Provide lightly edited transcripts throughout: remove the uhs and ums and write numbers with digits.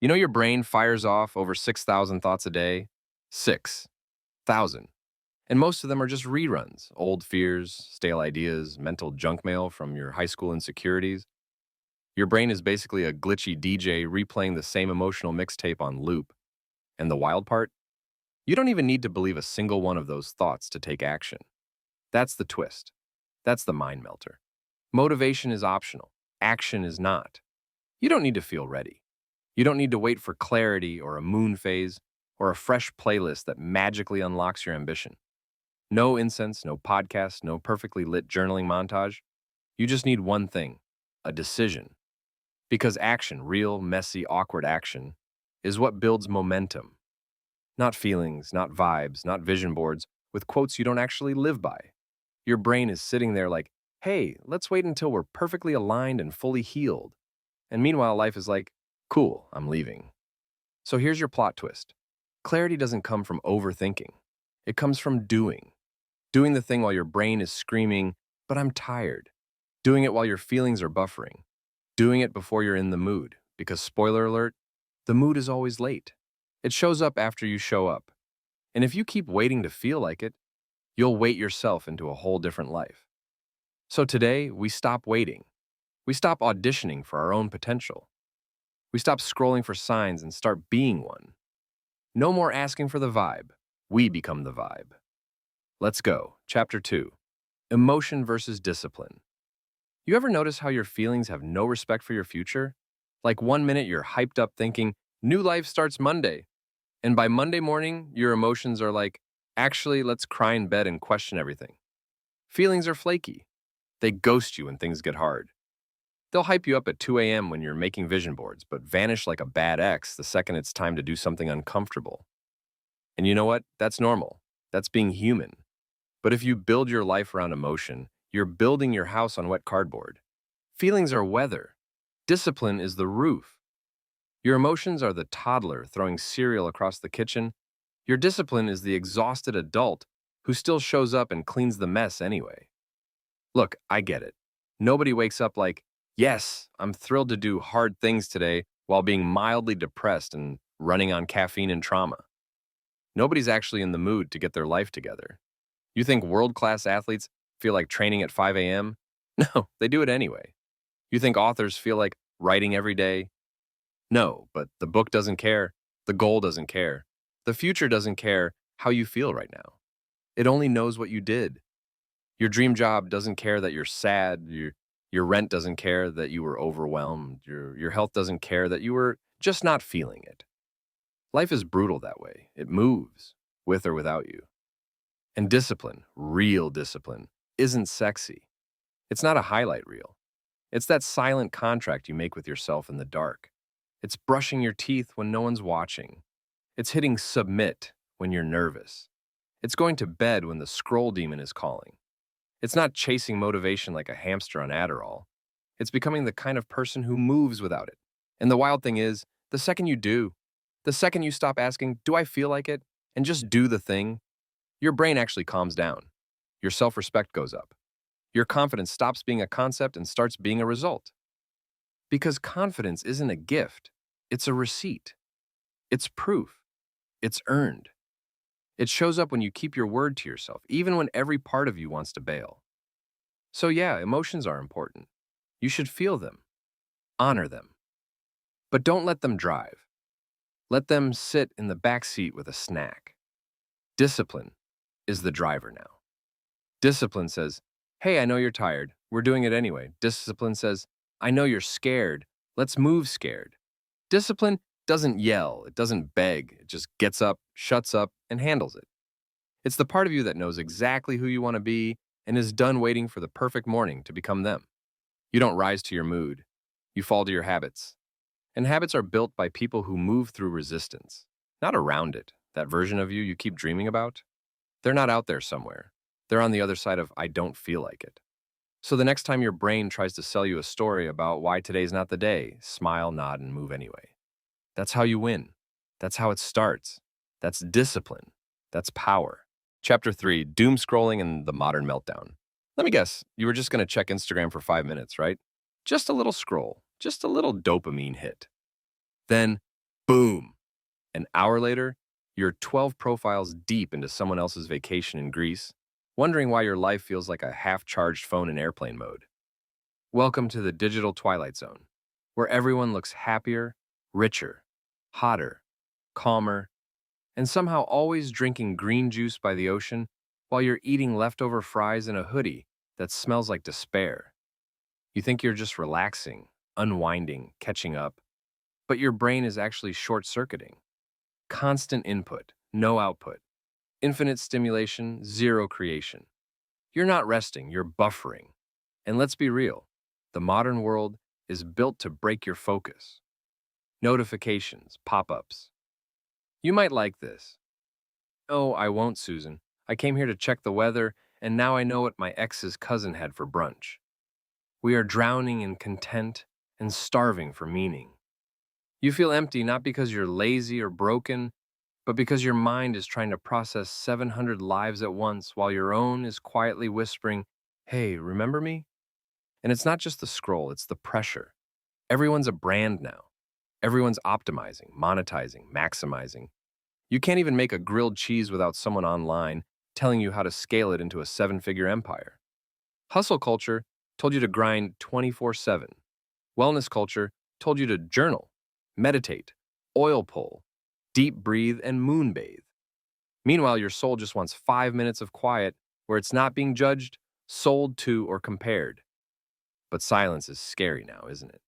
You know your brain fires off over 6,000 thoughts a day? 6,000. And most of them are just reruns, old fears, stale ideas, mental junk mail from your high school insecurities. Your brain is basically a glitchy DJ replaying the same emotional mixtape on loop. And the wild part? You don't even need to believe a single one of those thoughts to take action. That's the twist. That's the mind melter. Motivation is optional. Action is not. You don't need to feel ready. You don't need to wait for clarity or a moon phase or a fresh playlist that magically unlocks your ambition. No incense, no podcast, no perfectly lit journaling montage. You just need one thing, a decision. Because action, real, messy, awkward action, is what builds momentum. Not feelings, not vibes, not vision boards with quotes you don't actually live by. Your brain is sitting there like, hey, let's wait until we're perfectly aligned and fully healed. And meanwhile, life is like, cool, I'm leaving. So here's your plot twist. Clarity doesn't come from overthinking. It comes from doing. Doing the thing while your brain is screaming, but I'm tired. Doing it while your feelings are buffering. Doing it before you're in the mood. Because spoiler alert, the mood is always late. It shows up after you show up. And if you keep waiting to feel like it, you'll wait yourself into a whole different life. So today, we stop waiting. We stop auditioning for our own potential. We stop scrolling for signs and start being one. No more asking for the vibe. We become the vibe. Let's go. Chapter 2. Emotion versus discipline. You ever notice how your feelings have no respect for your future? Like one minute you're hyped up thinking, new life starts Monday. And by Monday morning, your emotions are like, actually, let's cry in bed and question everything. Feelings are flaky. They ghost you when things get hard. They'll hype you up at 2 a.m. when you're making vision boards, but vanish like a bad ex the second it's time to do something uncomfortable. And you know what? That's normal. That's being human. But if you build your life around emotion, you're building your house on wet cardboard. Feelings are weather. Discipline is the roof. Your emotions are the toddler throwing cereal across the kitchen. Your discipline is the exhausted adult who still shows up and cleans the mess anyway. Look, I get it. Nobody wakes up like, yes, I'm thrilled to do hard things today while being mildly depressed and running on caffeine and trauma. Nobody's actually in the mood to get their life together. You think world-class athletes feel like training at 5 a.m.? No, they do it anyway. You think authors feel like writing every day? No, but the book doesn't care. The goal doesn't care. The future doesn't care how you feel right now. It only knows what you did. Your dream job doesn't care that you're sad. Your rent doesn't care that you were overwhelmed. Your health doesn't care that you were just not feeling it. Life is brutal that way. It moves, with or without you. And discipline, real discipline, isn't sexy. It's not a highlight reel. It's that silent contract you make with yourself in the dark. It's brushing your teeth when no one's watching. It's hitting submit when you're nervous. It's going to bed when the scroll demon is calling. It's not chasing motivation like a hamster on Adderall. It's becoming the kind of person who moves without it. And the wild thing is, the second you do, the second you stop asking, do I feel like it, and just do the thing, your brain actually calms down. Your self-respect goes up. Your confidence stops being a concept and starts being a result. Because confidence isn't a gift, it's a receipt. It's proof. It's earned. It shows up when you keep your word to yourself, even when every part of you wants to bail. So yeah, emotions are important. You should feel them. Honor them. But don't let them drive. Let them sit in the back seat with a snack. Discipline is the driver now. Discipline says, hey, I know you're tired. We're doing it anyway. Discipline says, I know you're scared. Let's move scared. Discipline doesn't yell. It doesn't beg. It just gets up, shuts up, and handles it. It's the part of you that knows exactly who you want to be and is done waiting for the perfect morning to become them. You don't rise to your mood. You fall to your habits. And habits are built by people who move through resistance, not around it. That version of you keep dreaming about, they're not out there somewhere. They're on the other side of I don't feel like it. So the next time your brain tries to sell you a story about why today's not the day, smile, nod, and move anyway. That's how you win. That's how it starts. That's discipline. That's power. Chapter 3, Doom Scrolling and the Modern Meltdown. Let me guess, you were just going to check Instagram for 5 minutes, right? Just a little scroll, just a little dopamine hit. Then, Boom! An hour later, you're 12 profiles deep into someone else's vacation in Greece, wondering why your life feels like a half-charged phone in airplane mode. Welcome to the digital Twilight Zone, where everyone looks happier, richer, hotter, calmer, and somehow always drinking green juice by the ocean while you're eating leftover fries in a hoodie that smells like despair. You think you're just relaxing, unwinding, catching up, but your brain is actually short-circuiting. Constant input, no output. Infinite stimulation, zero creation. You're not resting, you're buffering. And let's be real, the modern world is built to break your focus. Notifications, pop-ups. You might like this. Oh, I won't, Susan. I came here to check the weather, and now I know what my ex's cousin had for brunch. We are drowning in content and starving for meaning. You feel empty not because you're lazy or broken, but because your mind is trying to process 700 lives at once while your own is quietly whispering, "Hey, remember me?" And it's not just the scroll, it's the pressure. Everyone's a brand now. Everyone's optimizing, monetizing, maximizing. You can't even make a grilled cheese without someone online telling you how to scale it into a seven-figure empire. Hustle culture told you to grind 24/7. Wellness culture told you to journal, meditate, oil pull, deep breathe, and moonbathe. Meanwhile, your soul just wants 5 minutes of quiet where it's not being judged, sold to, or compared. But silence is scary now, isn't it?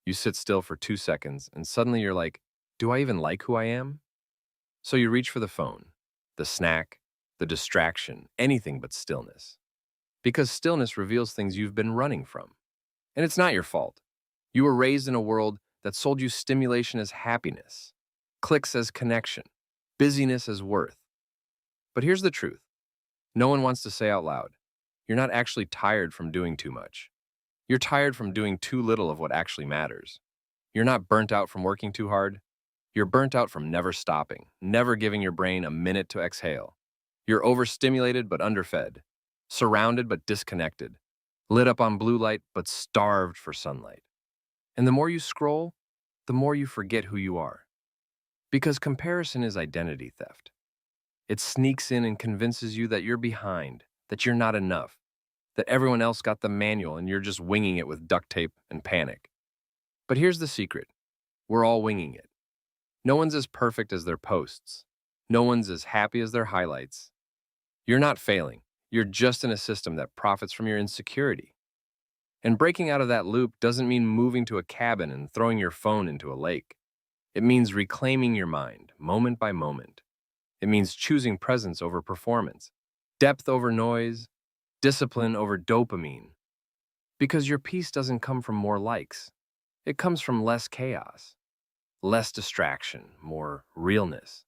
You sit still for 2 seconds, and suddenly you're like, do I even like who I am? So you reach for the phone, the snack, the distraction, anything but stillness. Because stillness reveals things you've been running from. And it's not your fault. You were raised in a world that sold you stimulation as happiness, clicks as connection, busyness as worth. But here's the truth. No one wants to say out loud, you're not actually tired from doing too much. You're tired from doing too little of what actually matters. You're not burnt out from working too hard. You're burnt out from never stopping, never giving your brain a minute to exhale. You're overstimulated but underfed, surrounded but disconnected, lit up on blue light but starved for sunlight. And the more you scroll, the more you forget who you are. Because comparison is identity theft. It sneaks in and convinces you that you're behind, that you're not enough, that everyone else got the manual and you're just winging it with duct tape and panic. But here's the secret. We're all winging it. No one's as perfect as their posts. No one's as happy as their highlights. You're not failing. You're just in a system that profits from your insecurity. And breaking out of that loop doesn't mean moving to a cabin and throwing your phone into a lake. It means reclaiming your mind, moment by moment. It means choosing presence over performance, depth over noise, discipline over dopamine. Because your peace doesn't come from more likes. It comes from less chaos, less distraction, more realness,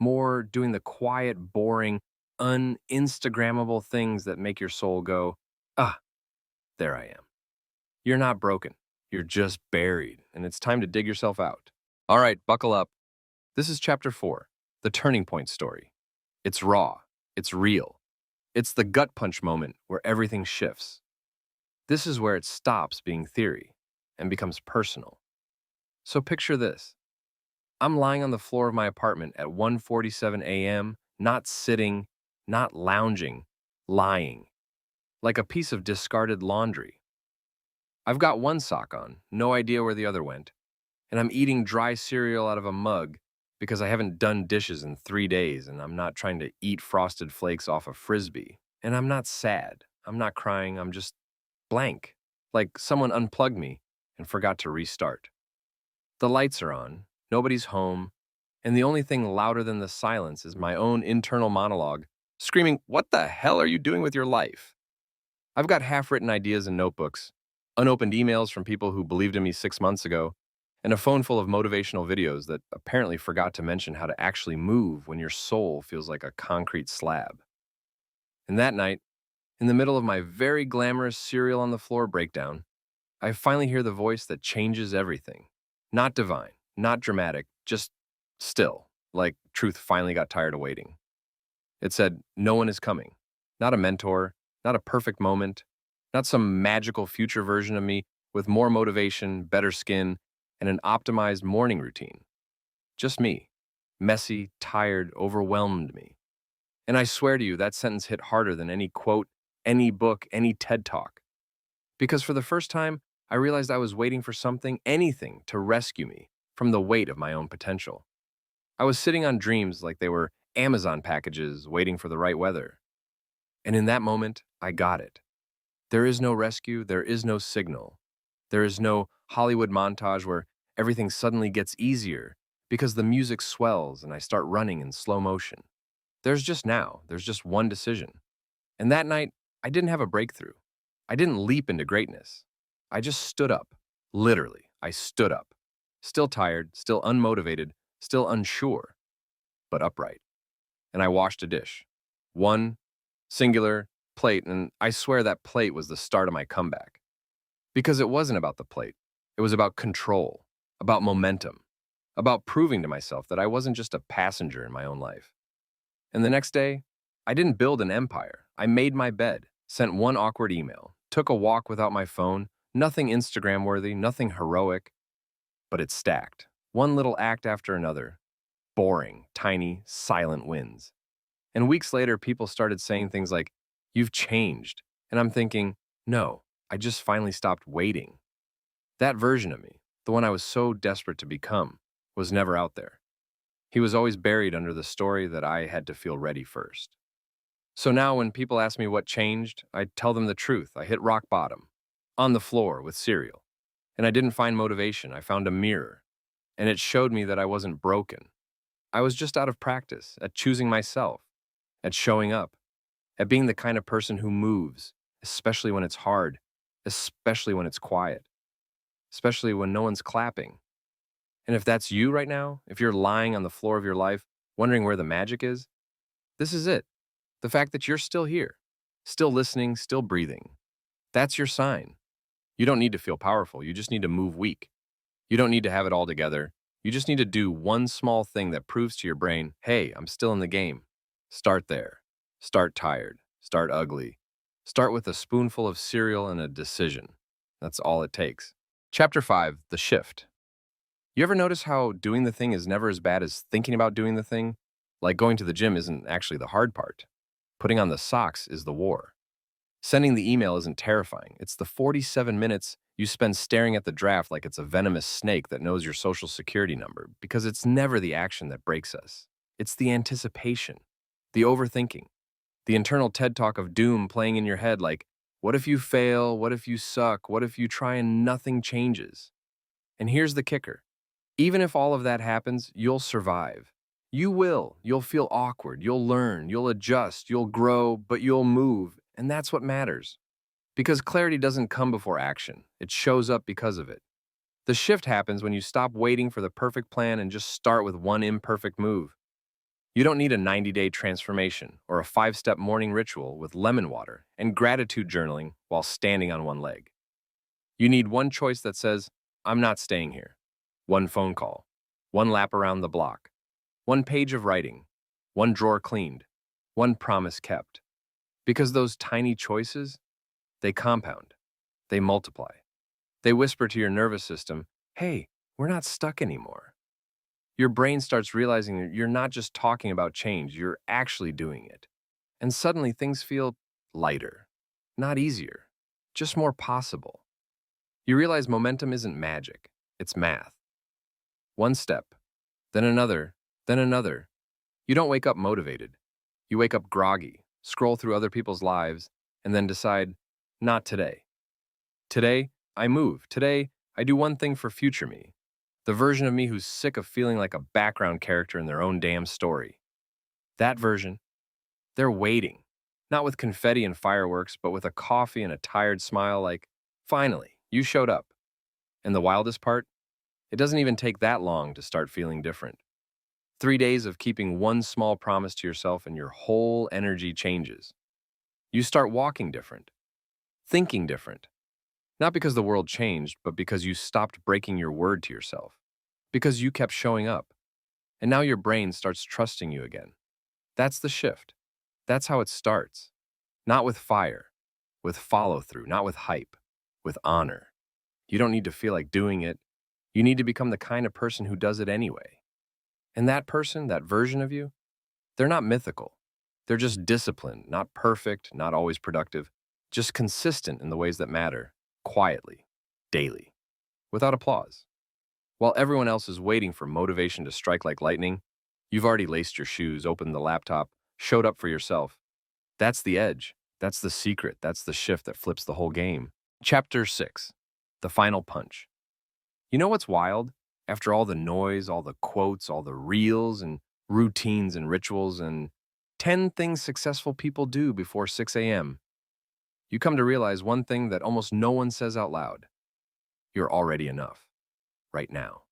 more doing the quiet, boring, un-Instagrammable things that make your soul go, ah, there I am. You're not broken. You're just buried, and it's time to dig yourself out. All right, buckle up. This is Chapter 4, the turning point story. It's raw. It's real. It's the gut punch moment where everything shifts. This is where it stops being theory and becomes personal. So picture this. I'm lying on the floor of my apartment at 1:47 a.m., not sitting, not lounging, lying, like a piece of discarded laundry. I've got one sock on, no idea where the other went, and I'm eating dry cereal out of a mug because I haven't done dishes in 3 days and I'm not trying to eat frosted flakes off a Frisbee. And I'm not sad. I'm not crying. I'm just blank, like someone unplugged me and forgot to restart. The lights are on, nobody's home, and the only thing louder than the silence is my own internal monologue, screaming, "What the hell are you doing with your life?" I've got half-written ideas in notebooks, unopened emails from people who believed in me 6 months ago, and a phone full of motivational videos that apparently forgot to mention how to actually move when your soul feels like a concrete slab. And that night, in the middle of my very glamorous cereal on the floor breakdown, I finally hear the voice that changes everything. Not divine, not dramatic, just still, like truth finally got tired of waiting. It said, no one is coming. Not a mentor, not a perfect moment, not some magical future version of me with more motivation, better skin, and an optimized morning routine. Just me. Messy, tired, overwhelmed me. And I swear to you, that sentence hit harder than any quote, any book, any TED talk. Because for the first time, I realized I was waiting for something, anything, to rescue me from the weight of my own potential. I was sitting on dreams like they were Amazon packages waiting for the right weather. And in that moment, I got it. There is no rescue, there is no signal. There is no Hollywood montage where everything suddenly gets easier because the music swells and I start running in slow motion. There's just one decision. And that night, I didn't have a breakthrough. I didn't leap into greatness. I just stood up. Literally, I stood up. Still tired, still unmotivated, still unsure, but upright. And I washed a dish. One singular plate, and I swear that plate was the start of my comeback. Because it wasn't about the plate. It was about control, about momentum, about proving to myself that I wasn't just a passenger in my own life. And the next day, I didn't build an empire. I made my bed, sent one awkward email, took a walk without my phone, nothing Instagram worthy, nothing heroic, but it stacked. One little act after another. Boring, tiny, silent wins. And weeks later, people started saying things like, "You've changed." And I'm thinking, no, I just finally stopped waiting. That version of me, the one I was so desperate to become, was never out there. He was always buried under the story that I had to feel ready first. So now when people ask me what changed, I tell them the truth. I hit rock bottom, on the floor with cereal. And I didn't find motivation. I found a mirror. And it showed me that I wasn't broken. I was just out of practice at choosing myself, at showing up, at being the kind of person who moves, especially when it's hard, especially when it's quiet, especially when no one's clapping. And if that's you right now, if you're lying on the floor of your life, wondering where the magic is, this is it. The fact that you're still here, still listening, still breathing. That's your sign. You don't need to feel powerful. You just need to move weak. You don't need to have it all together. You just need to do one small thing that proves to your brain, hey, I'm still in the game. Start there. Start tired. Start ugly. Start with a spoonful of cereal and a decision. That's all it takes. Chapter 5, The Shift. You ever notice how doing the thing is never as bad as thinking about doing the thing? Like going to the gym isn't actually the hard part. Putting on the socks is the war. Sending the email isn't terrifying. It's the 47 minutes you spend staring at the draft like it's a venomous snake that knows your social security number, because it's never the action that breaks us. It's the anticipation, the overthinking, the internal TED talk of doom playing in your head like, what if you fail? What if you suck? What if you try and nothing changes? And here's the kicker. Even if all of that happens, you'll survive. You will. You'll feel awkward. You'll learn. You'll adjust. You'll grow, but you'll move. And that's what matters. Because clarity doesn't come before action. It shows up because of it. The shift happens when you stop waiting for the perfect plan and just start with one imperfect move. You don't need a 90-day transformation or a 5-step morning ritual with lemon water and gratitude journaling while standing on one leg. You need one choice that says, I'm not staying here. One phone call. One lap around the block. One page of writing. One drawer cleaned. One promise kept. Because those tiny choices, they compound. They multiply. They whisper to your nervous system, hey, we're not stuck anymore. Your brain starts realizing that you're not just talking about change, you're actually doing it. And suddenly things feel lighter, not easier, just more possible. You realize momentum isn't magic, it's math. One step, then another, then another. You don't wake up motivated. You wake up groggy, scroll through other people's lives, and then decide, not today. Today, I move. Today, I do one thing for future me. The version of me who's sick of feeling like a background character in their own damn story. That version, they're waiting. Not with confetti and fireworks, but with a coffee and a tired smile like, finally, you showed up. And the wildest part? It doesn't even take that long to start feeling different. 3 days of keeping one small promise to yourself and your whole energy changes. You start walking different, thinking different. Not because the world changed, but because you stopped breaking your word to yourself. Because you kept showing up. And now your brain starts trusting you again. That's the shift. That's how it starts. Not with fire, with follow-through, not with hype, with honor. You don't need to feel like doing it. You need to become the kind of person who does it anyway. And that person, that version of you, they're not mythical. They're just disciplined, not perfect, not always productive, just consistent in the ways that matter, quietly, daily, without applause. While everyone else is waiting for motivation to strike like lightning, you've already laced your shoes, opened the laptop, showed up for yourself. That's the edge. That's the secret. That's the shift that flips the whole game. Chapter 6. The Final Punch. You know what's wild? After all the noise, all the quotes, all the reels and routines and rituals and 10 things successful people do before 6 a.m., you come to realize one thing that almost no one says out loud. You're already enough, right now,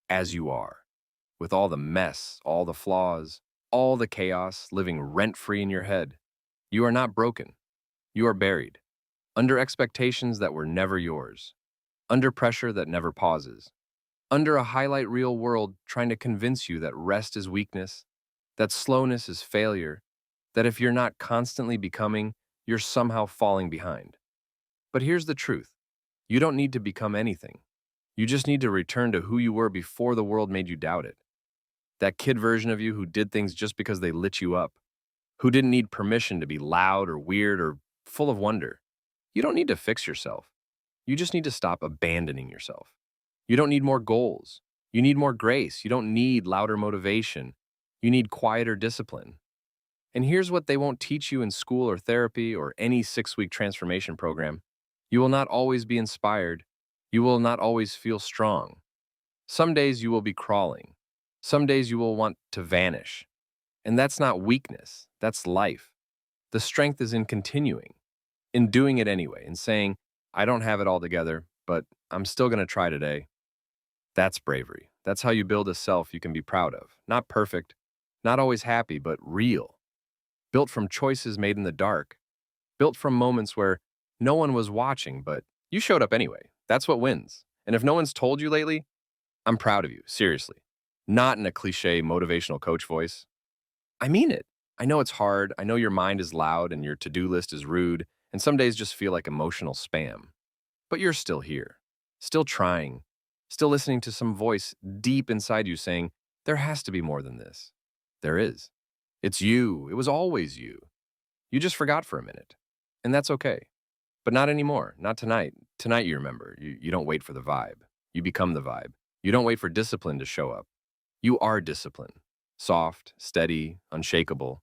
as you are, with all the mess, all the flaws, all the chaos living rent-free in your head. You are not broken. You are buried, under expectations that were never yours, under pressure that never pauses, under a highlight reel world trying to convince you that rest is weakness, that slowness is failure, that if you're not constantly becoming, you're somehow falling behind. But here's the truth. You don't need to become anything. You just need to return to who you were before the world made you doubt it. That kid version of you who did things just because they lit you up, who didn't need permission to be loud or weird or full of wonder. You don't need to fix yourself. You just need to stop abandoning yourself. You don't need more goals. You need more grace. You don't need louder motivation. You need quieter discipline. And here's what they won't teach you in school or therapy or any 6-week transformation program. You will not always be inspired. You will not always feel strong. Some days you will be crawling. Some days you will want to vanish. And that's not weakness. That's life. The strength is in continuing, in doing it anyway, in saying, I don't have it all together, but I'm still going to try today. That's bravery. That's how you build a self you can be proud of. Not perfect, not always happy, but real. Built from choices made in the dark. Built from moments where no one was watching, but you showed up anyway. That's what wins. And if no one's told you lately, I'm proud of you, seriously. Not in a cliche motivational coach voice. I mean it. I know it's hard. I know your mind is loud and your to-do list is rude, and some days just feel like emotional spam. But you're still here, still trying, still listening to some voice deep inside you saying, there has to be more than this. There is. It's you. It was always you. You just forgot for a minute. And that's okay. But not anymore. Not tonight. Tonight you remember. You don't wait for the vibe. You become the vibe. You don't wait for discipline to show up. You are discipline. Soft, steady, unshakable.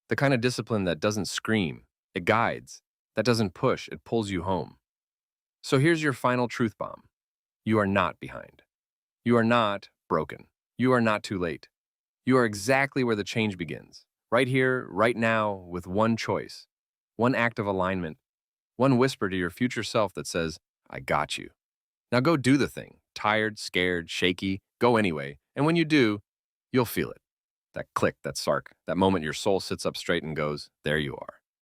The kind of discipline that doesn't scream. It guides. That doesn't push. It pulls you home. So here's your final truth bomb. You are not behind. You are not broken. You are not too late. You are exactly where the change begins. Right here, right now, with one choice. One act of alignment. One whisper to your future self that says, I got you. Now go do the thing. Tired, scared, shaky, go anyway. And when you do, you'll feel it. That click, that sark, that moment your soul sits up straight and goes, there you are.